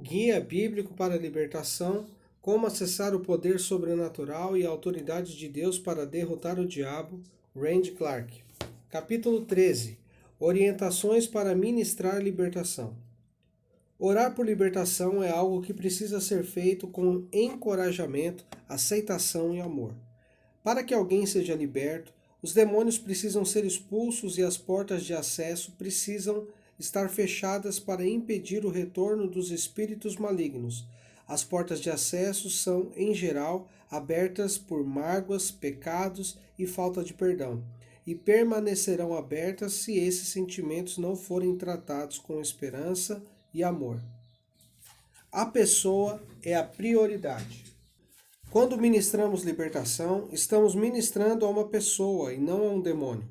Guia Bíblico para a Libertação, como acessar o poder sobrenatural e a autoridade de Deus para derrotar o diabo, Randy Clark. Capítulo 13. Orientações para ministrar libertação. Orar por libertação é algo que precisa ser feito com encorajamento, aceitação e amor. Para que alguém seja liberto, os demônios precisam ser expulsos e as portas de acesso precisam estar fechadas para impedir o retorno dos espíritos malignos. As portas de acesso são, em geral, abertas por mágoas, pecados e falta de perdão, e permanecerão abertas se esses sentimentos não forem tratados com esperança e amor. A pessoa é a prioridade. Quando ministramos libertação, estamos ministrando a uma pessoa e não a um demônio.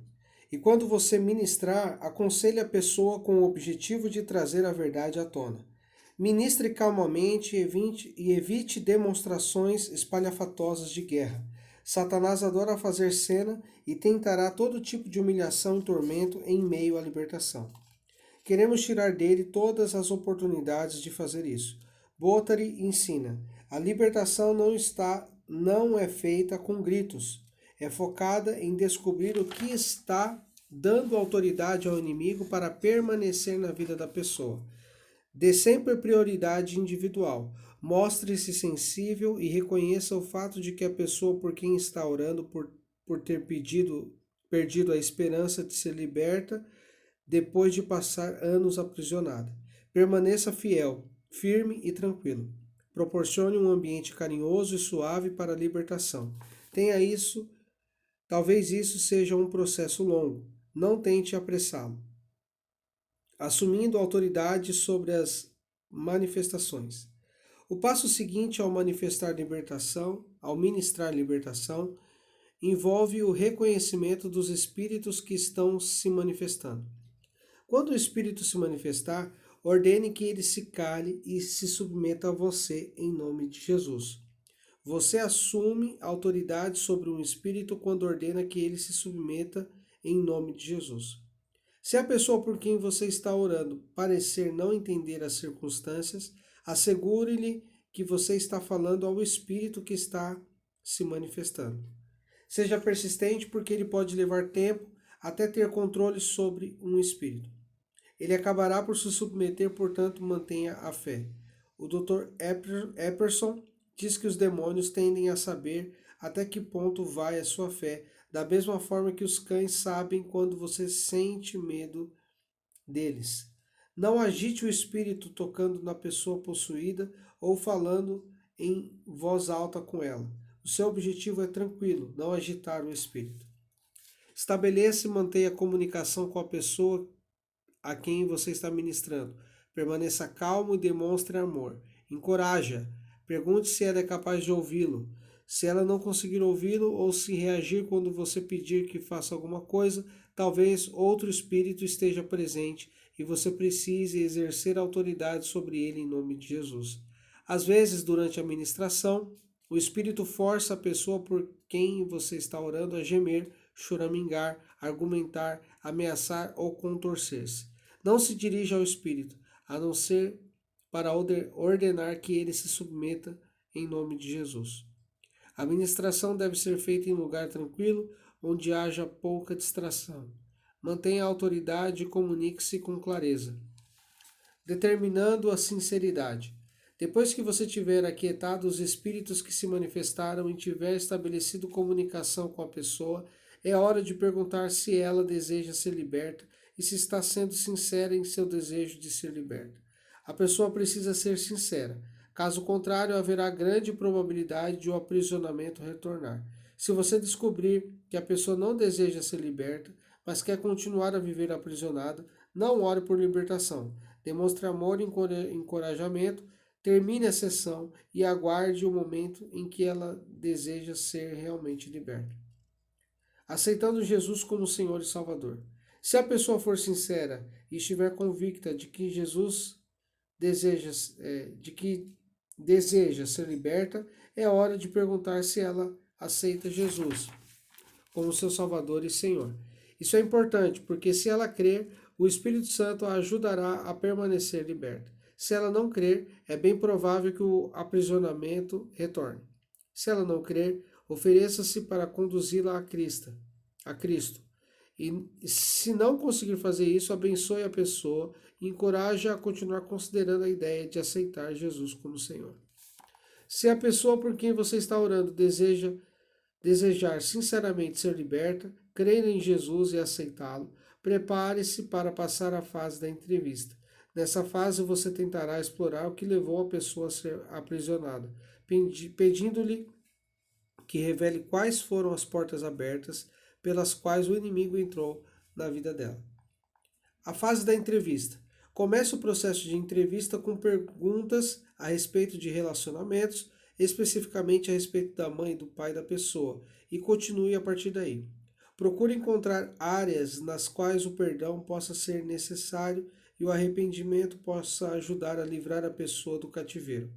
E quando você ministrar, aconselhe a pessoa com o objetivo de trazer a verdade à tona. Ministre calmamente e evite demonstrações espalhafatosas de guerra. Satanás adora fazer cena e tentará todo tipo de humilhação e tormento em meio à libertação. Queremos tirar dele todas as oportunidades de fazer isso. Botary ensina: a libertação não é feita com gritos. É focada em descobrir o que está dando autoridade ao inimigo para permanecer na vida da pessoa. Dê sempre prioridade individual. Mostre-se sensível e reconheça o fato de que a pessoa por quem está orando por ter perdido a esperança de ser liberta depois de passar anos aprisionada. Permaneça fiel, firme e tranquilo. Proporcione um ambiente carinhoso e suave para a libertação. Tenha isso, talvez isso seja um processo longo. Não tente apressá-lo. Assumindo autoridade sobre as manifestações. O passo seguinte ao ministrar libertação, envolve o reconhecimento dos espíritos que estão se manifestando. Quando o espírito se manifestar, ordene que ele se cale e se submeta a você em nome de Jesus. Você assume autoridade sobre um espírito quando ordena que ele se submeta em nome de Jesus. Se a pessoa por quem você está orando parecer não entender as circunstâncias, assegure-lhe que você está falando ao espírito que está se manifestando. Seja persistente porque ele pode levar tempo até ter controle sobre um espírito. Ele acabará por se submeter, portanto, mantenha a fé. O Dr. Epperson diz que os demônios tendem a saber até que ponto vai a sua fé, da mesma forma que os cães sabem quando você sente medo deles. Não agite o espírito tocando na pessoa possuída ou falando em voz alta com ela. O seu objetivo é tranquilo, não agitar o espírito. Estabeleça e mantenha comunicação com a pessoa a quem você está ministrando. Permaneça calmo e demonstre amor. Encoraja. Pergunte se ela é capaz de ouvi-lo. Se ela não conseguir ouvi-lo ou se reagir quando você pedir que faça alguma coisa, talvez outro espírito esteja presente e você precise exercer autoridade sobre ele em nome de Jesus. Às vezes, durante a ministração, o espírito força a pessoa por quem você está orando a gemer, choramingar, argumentar, ameaçar ou contorcer-se. Não se dirija ao espírito, a não ser para ordenar que ele se submeta em nome de Jesus. A ministração deve ser feita em lugar tranquilo, onde haja pouca distração. Mantenha a autoridade e comunique-se com clareza, determinando a sinceridade. Depois que você tiver aquietado os espíritos que se manifestaram e tiver estabelecido comunicação com a pessoa, é hora de perguntar se ela deseja ser liberta e se está sendo sincera em seu desejo de ser liberta. A pessoa precisa ser sincera. Caso contrário, haverá grande probabilidade de o aprisionamento retornar. Se você descobrir que a pessoa não deseja ser liberta, mas quer continuar a viver aprisionada, não ore por libertação. Demonstre amor e encorajamento, termine a sessão e aguarde o momento em que ela deseja ser realmente liberta. Aceitando Jesus como Senhor e Salvador. Se a pessoa for sincera e estiver convicta de que deseja ser liberta, é hora de perguntar se ela aceita Jesus como seu Salvador e Senhor. Isso é importante, porque se ela crer, o Espírito Santo a ajudará a permanecer liberta. Se ela não crer, é bem provável que o aprisionamento retorne. Se ela não crer, ofereça-se para conduzi-la a Cristo. E se não conseguir fazer isso, abençoe a pessoa e encoraje-a a continuar considerando a ideia de aceitar Jesus como Senhor. Se a pessoa por quem você está orando desejar sinceramente ser liberta, crer em Jesus e aceitá-lo, prepare-se para passar a fase da entrevista. Nessa fase, você tentará explorar o que levou a pessoa a ser aprisionada, pedindo-lhe que revele quais foram as portas abertas pelas quais o inimigo entrou na vida dela. A fase da entrevista. Comece o processo de entrevista com perguntas a respeito de relacionamentos, especificamente a respeito da mãe e do pai da pessoa, e continue a partir daí. Procure encontrar áreas nas quais o perdão possa ser necessário e o arrependimento possa ajudar a livrar a pessoa do cativeiro.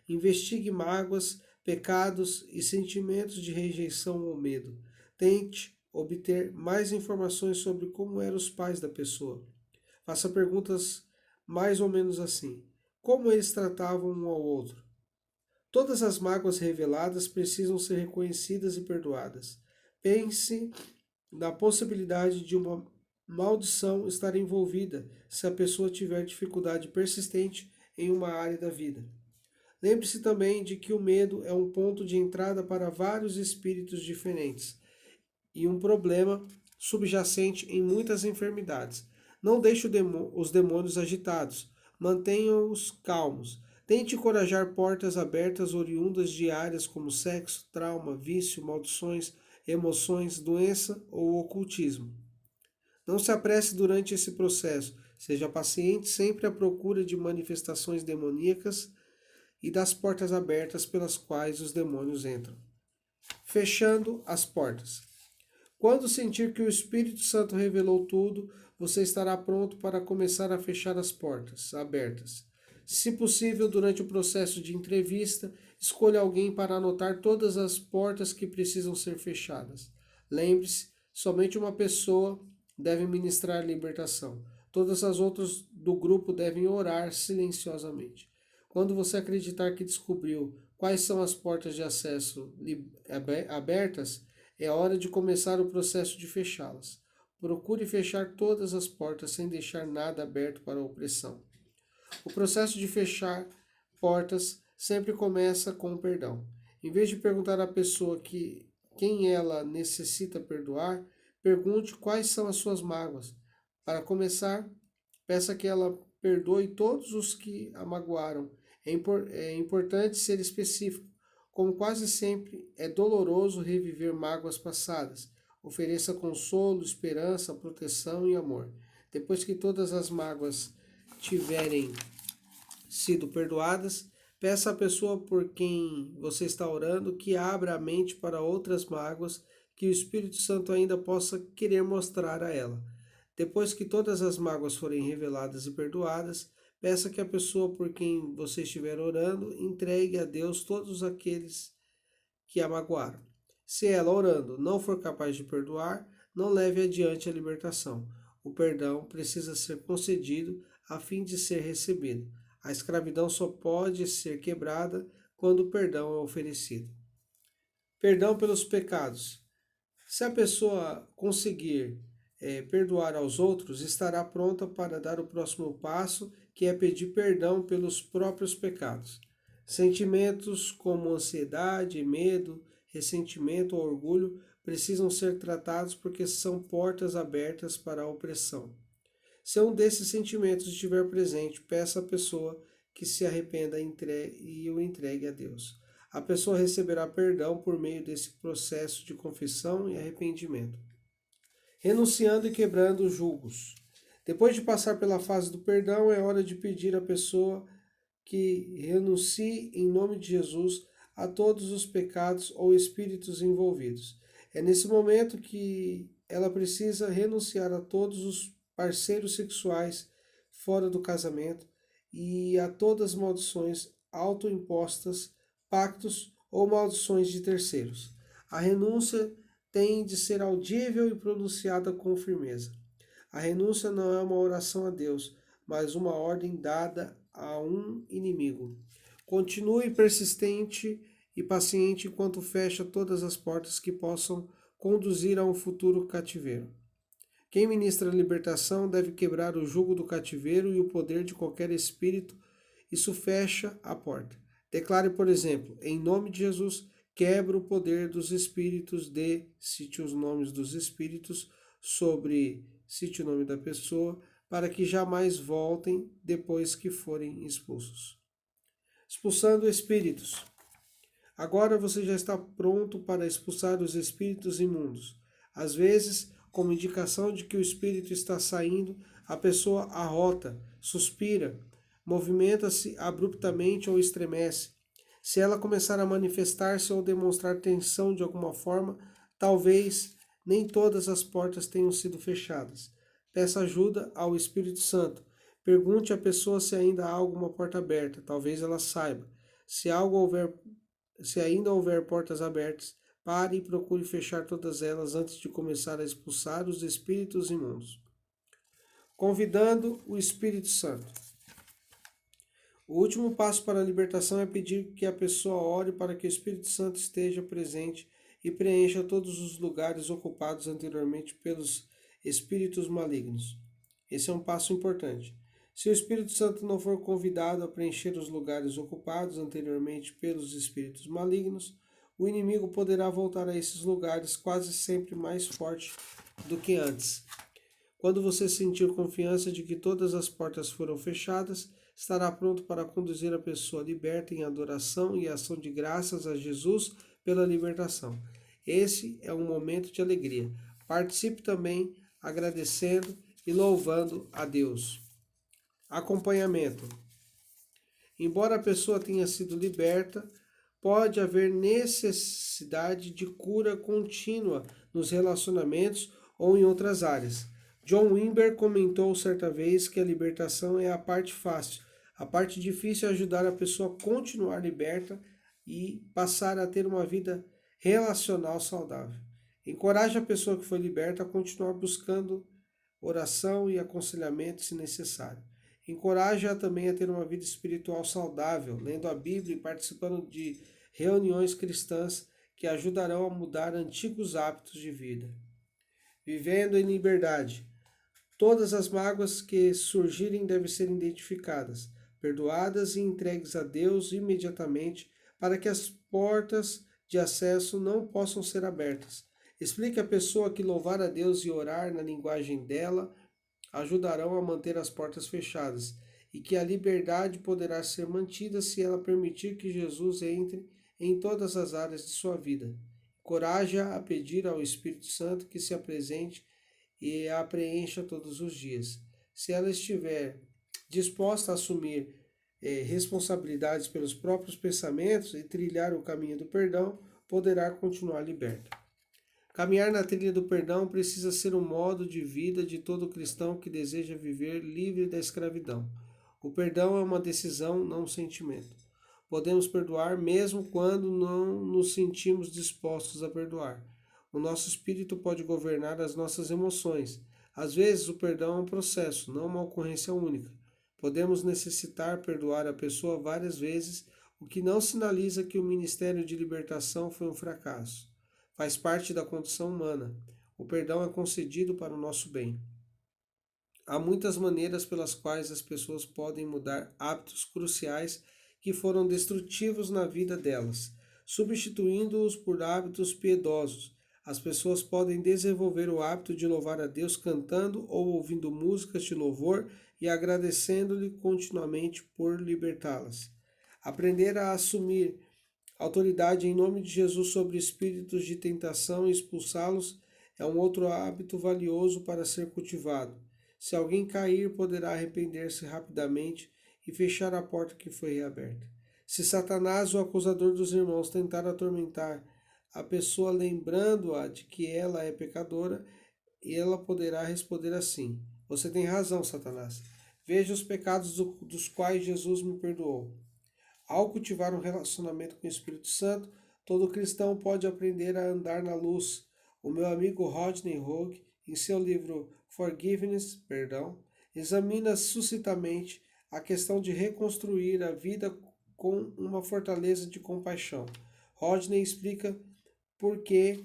Investigue mágoas, pecados e sentimentos de rejeição ou medo. Tente obter mais informações sobre como eram os pais da pessoa. Faça perguntas mais ou menos assim: como eles tratavam um ao outro? Todas as mágoas reveladas precisam ser reconhecidas e perdoadas. Pense na possibilidade de uma maldição estar envolvida se a pessoa tiver dificuldade persistente em uma área da vida. Lembre-se também de que o medo é um ponto de entrada para vários espíritos diferentes e um problema subjacente em muitas enfermidades. Não deixe os demônios agitados, mantenha-os calmos. Tente encorajar portas abertas oriundas de áreas como sexo, trauma, vício, maldições, emoções, doença ou ocultismo. Não se apresse durante esse processo. Seja paciente, sempre à procura de manifestações demoníacas e das portas abertas pelas quais os demônios entram. Fechando as portas. Quando sentir que o Espírito Santo revelou tudo, você estará pronto para começar a fechar as portas abertas. Se possível, durante o processo de entrevista, escolha alguém para anotar todas as portas que precisam ser fechadas. Lembre-se, somente uma pessoa deve ministrar a libertação. Todas as outras do grupo devem orar silenciosamente. Quando você acreditar que descobriu quais são as portas de acesso abertas, é hora de começar o processo de fechá-las. Procure fechar todas as portas sem deixar nada aberto para a opressão. O processo de fechar portas sempre começa com o perdão. Em vez de perguntar à pessoa quem ela necessita perdoar, pergunte quais são as suas mágoas. Para começar, peça que ela perdoe todos os que a magoaram. É importante ser específico. Como quase sempre é doloroso reviver mágoas passadas, ofereça consolo, esperança, proteção e amor. Depois que todas as mágoas tiverem sido perdoadas, peça à pessoa por quem você está orando que abra a mente para outras mágoas que o Espírito Santo ainda possa querer mostrar a ela. Depois que todas as mágoas forem reveladas e perdoadas, peça que a pessoa por quem você estiver orando entregue a Deus todos aqueles que a magoaram. Se ela, orando, não for capaz de perdoar, não leve adiante a libertação. O perdão precisa ser concedido a fim de ser recebido. A escravidão só pode ser quebrada quando o perdão é oferecido. Perdão pelos pecados. Se a pessoa conseguir perdoar aos outros, estará pronta para dar o próximo passo, que é pedir perdão pelos próprios pecados. Sentimentos como ansiedade, medo, ressentimento ou orgulho precisam ser tratados porque são portas abertas para a opressão. Se um desses sentimentos estiver presente, peça à pessoa que se arrependa e o entregue a Deus. A pessoa receberá perdão por meio desse processo de confissão e arrependimento. Renunciando e quebrando os julgos. Depois de passar pela fase do perdão, é hora de pedir à pessoa que renuncie em nome de Jesus a todos os pecados ou espíritos envolvidos. É nesse momento que ela precisa renunciar a todos os parceiros sexuais fora do casamento e a todas as maldições autoimpostas, pactos ou maldições de terceiros. A renúncia tem de ser audível e pronunciada com firmeza. A renúncia não é uma oração a Deus, mas uma ordem dada a um inimigo. Continue persistente e paciente enquanto fecha todas as portas que possam conduzir a um futuro cativeiro. Quem ministra a libertação deve quebrar o jugo do cativeiro e o poder de qualquer espírito. Isso fecha a porta. Declare, por exemplo, em nome de Jesus, quebra o poder dos espíritos cite os nomes dos espíritos cite o nome da pessoa, para que jamais voltem depois que forem expulsos. Expulsando espíritos. Agora você já está pronto para expulsar os espíritos imundos. Às vezes, como indicação de que o espírito está saindo, a pessoa arrota, suspira, movimenta-se abruptamente ou estremece. Se ela começar a manifestar-se ou demonstrar tensão de alguma forma, talvez nem todas as portas tenham sido fechadas. Peça ajuda ao Espírito Santo. Pergunte à pessoa se ainda há alguma porta aberta. Talvez ela saiba. Se ainda houver portas abertas, pare e procure fechar todas elas antes de começar a expulsar os espíritos imundos. Convidando o Espírito Santo. O último passo para a libertação é pedir que a pessoa ore para que o Espírito Santo esteja presente e preencha todos os lugares ocupados anteriormente pelos espíritos malignos. Esse é um passo importante. Se o Espírito Santo não for convidado a preencher os lugares ocupados anteriormente pelos espíritos malignos, o inimigo poderá voltar a esses lugares quase sempre mais forte do que antes. Quando você sentir confiança de que todas as portas foram fechadas, estará pronto para conduzir a pessoa liberta em adoração e ação de graças a Jesus pela libertação. Esse é um momento de alegria. Participe também agradecendo e louvando a Deus. Acompanhamento. Embora a pessoa tenha sido liberta, pode haver necessidade de cura contínua nos relacionamentos ou em outras áreas. John Wimber comentou certa vez que a libertação é a parte fácil. A parte difícil é ajudar a pessoa a continuar liberta e passar a ter uma vida relacional saudável. Encoraje a pessoa que foi liberta a continuar buscando oração e aconselhamento se necessário. Encoraje-a também a ter uma vida espiritual saudável, lendo a Bíblia e participando de reuniões cristãs que ajudarão a mudar antigos hábitos de vida. Vivendo em liberdade. Todas as mágoas que surgirem devem ser identificadas, perdoadas e entregues a Deus imediatamente para que as portas de acesso não possam ser abertas. Explique à pessoa que louvar a Deus e orar na linguagem dela ajudarão a manter as portas fechadas e que a liberdade poderá ser mantida se ela permitir que Jesus entre em todas as áreas de sua vida. Encoraje-a a pedir ao Espírito Santo que se apresente e a preencha todos os dias. Se ela estiver disposta a assumir responsabilidades pelos próprios pensamentos e trilhar o caminho do perdão, poderá continuar liberta. Caminhar na trilha do perdão precisa ser um modo de vida de todo cristão que deseja viver livre da escravidão. O perdão é uma decisão, não um sentimento. Podemos perdoar mesmo quando não nos sentimos dispostos a perdoar. O nosso espírito pode governar as nossas emoções. Às vezes, o perdão é um processo, não uma ocorrência única. Podemos necessitar perdoar a pessoa várias vezes, o que não sinaliza que o ministério de libertação foi um fracasso. Faz parte da condição humana. O perdão é concedido para o nosso bem. Há muitas maneiras pelas quais as pessoas podem mudar hábitos cruciais que foram destrutivos na vida delas, substituindo-os por hábitos piedosos. As pessoas podem desenvolver o hábito de louvar a Deus cantando ou ouvindo músicas de louvor e agradecendo-lhe continuamente por libertá-las. Aprender a assumir autoridade em nome de Jesus sobre espíritos de tentação e expulsá-los é um outro hábito valioso para ser cultivado. Se alguém cair, poderá arrepender-se rapidamente e fechar a porta que foi reaberta. Se Satanás, o acusador dos irmãos, tentar atormentar a pessoa lembrando-a de que ela é pecadora, ela poderá responder assim: você tem razão, Satanás. Veja os pecados dos quais Jesus me perdoou. Ao cultivar um relacionamento com o Espírito Santo, todo cristão pode aprender a andar na luz. O meu amigo Rodney Hughes, em seu livro Forgiveness, Perdão, examina sucintamente a questão de reconstruir a vida com uma fortaleza de compaixão. Rodney explica por que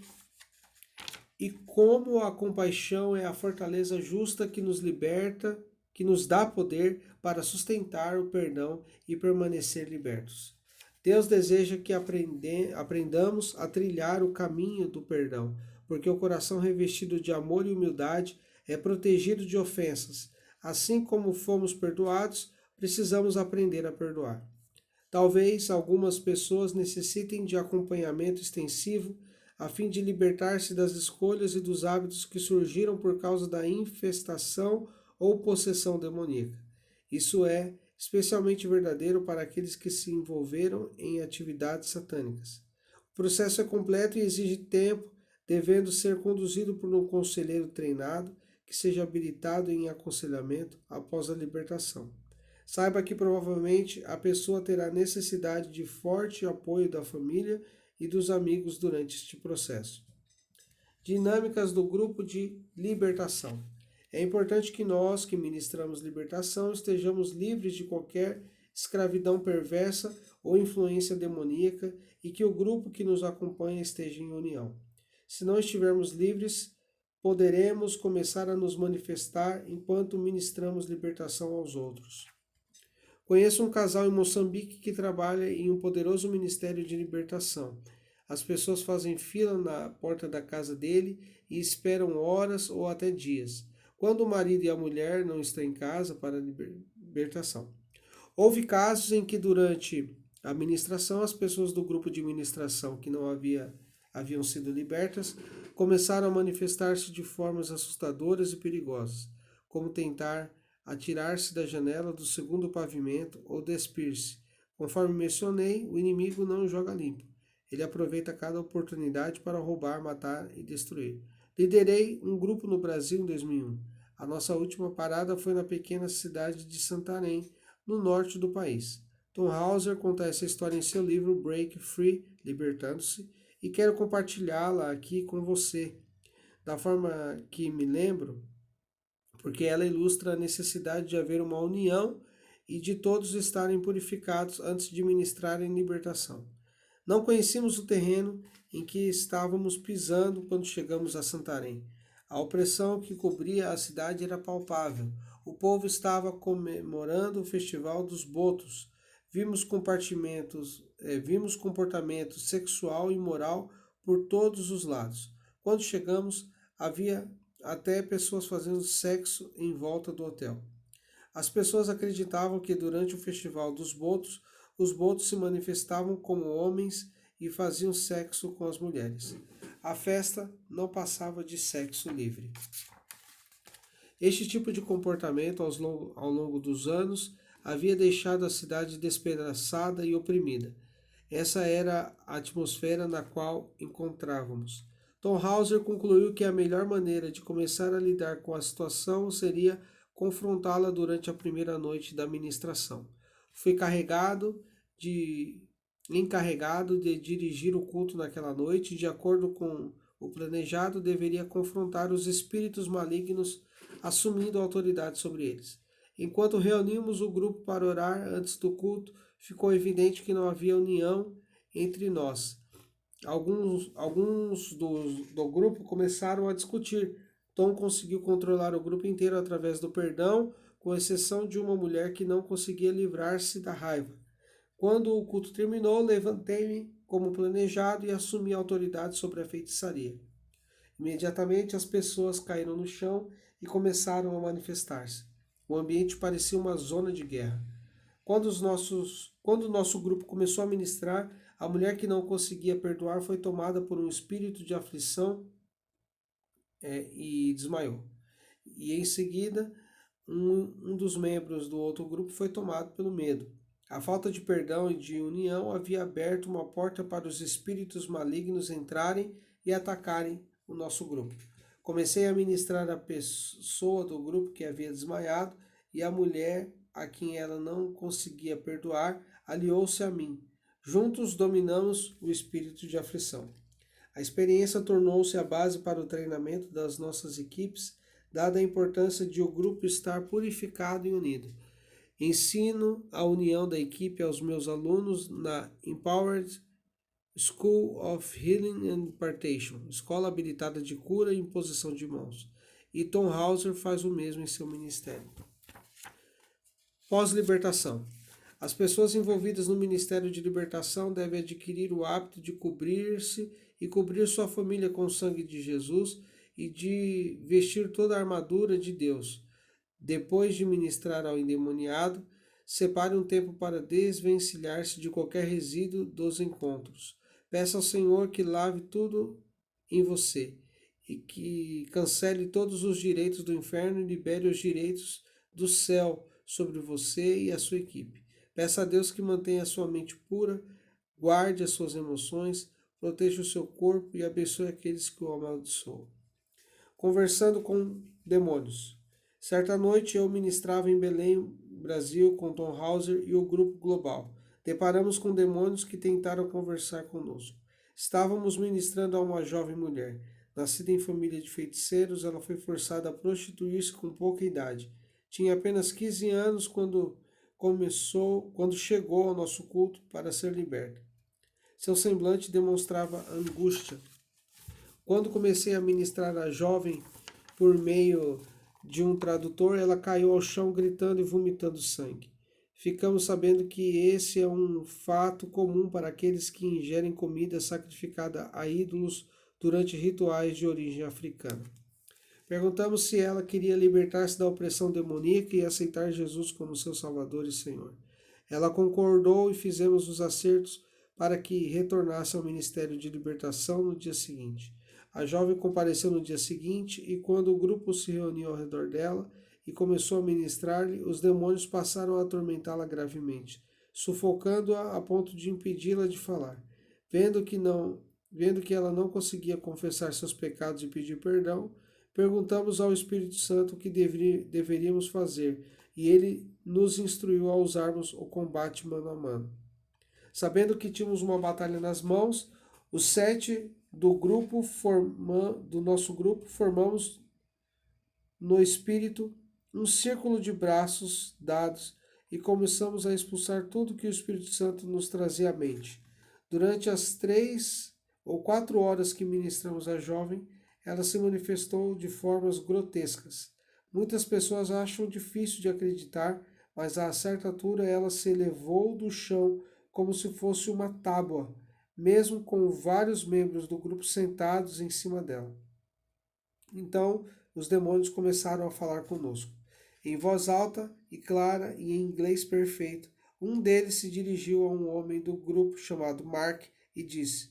e como a compaixão é a fortaleza justa que nos liberta, que nos dá poder para sustentar o perdão e permanecer libertos. Deus deseja que aprendamos a trilhar o caminho do perdão, porque o coração revestido de amor e humildade é protegido de ofensas. Assim como fomos perdoados, precisamos aprender a perdoar. Talvez algumas pessoas necessitem de acompanhamento extensivo a fim de libertar-se das escolhas e dos hábitos que surgiram por causa da infestação ou possessão demoníaca. Isso é especialmente verdadeiro para aqueles que se envolveram em atividades satânicas. O processo é completo e exige tempo, devendo ser conduzido por um conselheiro treinado que seja habilitado em aconselhamento após a libertação. Saiba que provavelmente a pessoa terá necessidade de forte apoio da família e dos amigos durante este processo. Dinâmicas do grupo de libertação. É importante que nós, que ministramos libertação, estejamos livres de qualquer escravidão perversa ou influência demoníaca e que o grupo que nos acompanha esteja em união. Se não estivermos livres, poderemos começar a nos manifestar enquanto ministramos libertação aos outros. Conheço um casal em Moçambique que trabalha em um poderoso ministério de libertação. As pessoas fazem fila na porta da casa dele e esperam horas ou até dias, quando o marido e a mulher não estão em casa para a libertação. Houve casos em que durante a ministração as pessoas do grupo de ministração que não haviam sido libertas começaram a manifestar-se de formas assustadoras e perigosas, como tentar atirar-se da janela do segundo pavimento ou despir-se. Conforme mencionei, o inimigo não joga limpo. Ele aproveita cada oportunidade para roubar, matar e destruir. Liderei um grupo no Brasil em 2001. A nossa última parada foi na pequena cidade de Santarém, no norte do país. Tom Hauser conta essa história em seu livro Break Free, Libertando-se, e quero compartilhá-la aqui com você. Da forma que me lembro, porque ela ilustra a necessidade de haver uma união e de todos estarem purificados antes de ministrarem libertação. Não conhecíamos o terreno em que estávamos pisando quando chegamos a Santarém. A opressão que cobria a cidade era palpável. O povo estava comemorando o festival dos botos. Vimos comportamento sexual e moral por todos os lados. Quando chegamos, havia até pessoas fazendo sexo em volta do hotel. As pessoas acreditavam que durante o festival dos botos, os botos se manifestavam como homens e faziam sexo com as mulheres. A festa não passava de sexo livre. Este tipo de comportamento, ao longo dos anos, havia deixado a cidade despedaçada e oprimida. Essa era a atmosfera na qual encontrávamos. Tom Hauser concluiu que a melhor maneira de começar a lidar com a situação seria confrontá-la durante a primeira noite da ministração. Fui encarregado de dirigir o culto naquela noite e, de acordo com o planejado, deveria confrontar os espíritos malignos, assumindo a autoridade sobre eles. Enquanto reunimos o grupo para orar antes do culto, ficou evidente que não havia união entre nós. Alguns do grupo começaram a discutir. Tom conseguiu controlar o grupo inteiro através do perdão, com exceção de uma mulher que não conseguia livrar-se da raiva. Quando o culto terminou, levantei-me como planejado e assumi a autoridade sobre a feitiçaria. Imediatamente as pessoas caíram no chão e começaram a manifestar-se. O ambiente parecia uma zona de guerra. Quando o nosso grupo começou a ministrar, a mulher que não conseguia perdoar foi tomada por um espírito de aflição e desmaiou. E em seguida, um dos membros do outro grupo foi tomado pelo medo. A falta de perdão e de união havia aberto uma porta para os espíritos malignos entrarem e atacarem o nosso grupo. Comecei a ministrar a pessoa do grupo que havia desmaiado e a mulher a quem ela não conseguia perdoar aliou-se a mim. Juntos dominamos o espírito de aflição. A experiência tornou-se a base para o treinamento das nossas equipes, dada a importância de o grupo estar purificado e unido. Ensino a união da equipe aos meus alunos na Empowered School of Healing and Impartation, escola habilitada de cura e imposição de mãos. E Tom Hauser faz o mesmo em seu ministério. Pós-libertação. As pessoas envolvidas no Ministério de Libertação devem adquirir o hábito de cobrir-se e cobrir sua família com o sangue de Jesus e de vestir toda a armadura de Deus. Depois de ministrar ao endemoniado, separe um tempo para desvencilhar-se de qualquer resíduo dos encontros. Peça ao Senhor que lave tudo em você e que cancele todos os direitos do inferno e libere os direitos do céu sobre você e a sua equipe. Peça a Deus que mantenha a sua mente pura, guarde as suas emoções, proteja o seu corpo e abençoe aqueles que o amaldiçoam. Conversando com demônios. Certa noite eu ministrava em Belém, Brasil, com Tom Hauser e o Grupo Global. Deparamos com demônios que tentaram conversar conosco. Estávamos ministrando a uma jovem mulher. Nascida em família de feiticeiros, ela foi forçada a prostituir-se com pouca idade. Tinha apenas 15 anos quando chegou ao nosso culto para ser liberta. Seu semblante demonstrava angústia. Quando comecei a ministrar a jovem por meio de um tradutor, ela caiu ao chão gritando e vomitando sangue. Ficamos sabendo que esse é um fato comum para aqueles que ingerem comida sacrificada a ídolos durante rituais de origem africana. Perguntamos se ela queria libertar-se da opressão demoníaca e aceitar Jesus como seu Salvador e Senhor. Ela concordou e fizemos os acertos para que retornasse ao Ministério de Libertação no dia seguinte. A jovem compareceu no dia seguinte e quando o grupo se reuniu ao redor dela e começou a ministrar-lhe, os demônios passaram a atormentá-la gravemente, sufocando-a a ponto de impedi-la de falar. Vendo que ela não conseguia confessar seus pecados e pedir perdão, perguntamos ao Espírito Santo o que deveríamos fazer, e ele nos instruiu a usarmos o combate mano a mano. Sabendo que tínhamos uma batalha nas mãos, os 7 do nosso grupo formamos no Espírito um círculo de braços dados e começamos a expulsar tudo que o Espírito Santo nos trazia à mente. Durante as 3 ou 4 horas que ministramos a jovem, ela se manifestou de formas grotescas. Muitas pessoas acham difícil de acreditar, mas a certa altura ela se elevou do chão como se fosse uma tábua, mesmo com vários membros do grupo sentados em cima dela. Então, os demônios começaram a falar conosco. Em voz alta e clara e em inglês perfeito, um deles se dirigiu a um homem do grupo chamado Mark e disse: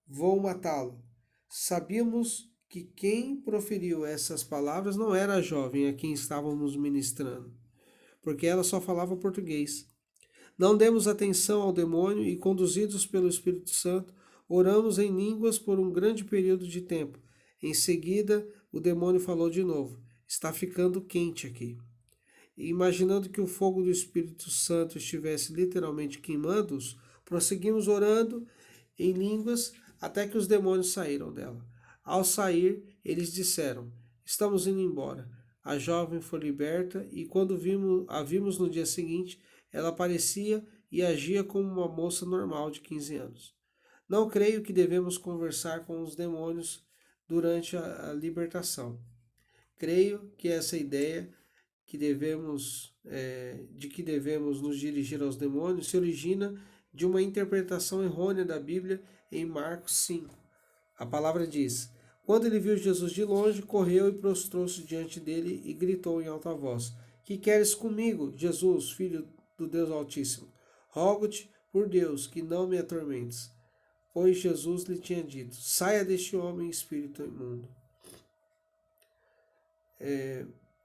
"Vou matá-lo." Sabíamos que quem proferiu essas palavras não era a jovem a quem estávamos ministrando, porque ela só falava português. Não demos atenção ao demônio e, conduzidos pelo Espírito Santo, oramos em línguas por um grande período de tempo. Em seguida, o demônio falou de novo: "Está ficando quente aqui." E, imaginando que o fogo do Espírito Santo estivesse literalmente queimando-os, prosseguimos orando em línguas até que os demônios saíram dela. Ao sair, eles disseram: "Estamos indo embora." A jovem foi liberta e quando a vimos no dia seguinte, ela parecia e agia como uma moça normal de 15 anos. Não creio que devemos conversar com os demônios durante a libertação. Creio que essa ideia de que devemos nos dirigir aos demônios se origina de uma interpretação errônea da Bíblia em Marcos 5. A palavra diz: "Quando ele viu Jesus de longe, correu e prostrou-se diante dele e gritou em alta voz: Que queres comigo, Jesus, filho do Deus Altíssimo? Rogo-te, por Deus, que não me atormentes." Pois Jesus lhe tinha dito: "Saia deste homem, espírito imundo."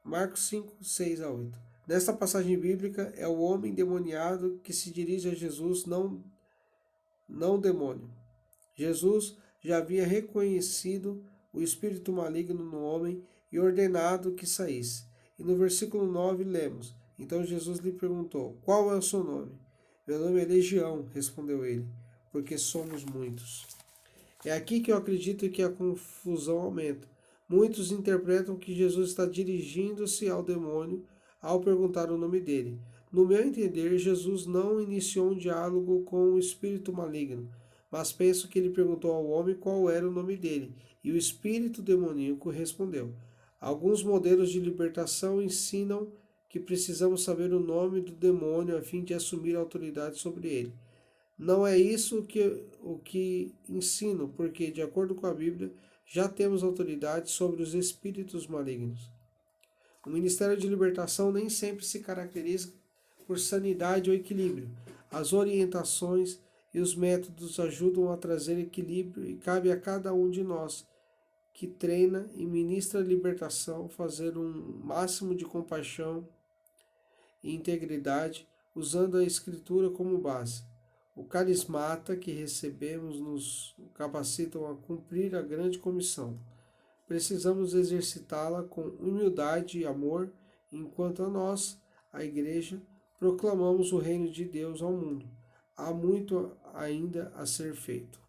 Marcos 5, 6 a 8. Nesta passagem bíblica, é o homem endemoniado que se dirige a Jesus, não o demônio. Jesus já havia reconhecido o espírito maligno no homem e ordenado que saísse. E no versículo 9 lemos: Então Jesus lhe perguntou: "Qual é o seu nome?" "Meu nome é Legião", respondeu ele, "porque somos muitos." É aqui que eu acredito que a confusão aumenta. Muitos interpretam que Jesus está dirigindo-se ao demônio ao perguntar o nome dele. No meu entender, Jesus não iniciou um diálogo com o espírito maligno, mas penso que ele perguntou ao homem qual era o nome dele, e o espírito demoníaco respondeu. Alguns modelos de libertação ensinam que precisamos saber o nome do demônio a fim de assumir a autoridade sobre ele. Não é isso o que ensino, porque, de acordo com a Bíblia, já temos autoridade sobre os espíritos malignos. O ministério de libertação nem sempre se caracteriza por sanidade ou equilíbrio. As orientações e os métodos ajudam a trazer equilíbrio e cabe a cada um de nós que treina e ministra a libertação fazer um máximo de compaixão e integridade usando a Escritura como base. O carismata que recebemos nos capacitam a cumprir a grande comissão. Precisamos exercitá-la com humildade e amor, enquanto nós, a Igreja, proclamamos o reino de Deus ao mundo. Há muito ainda a ser feito.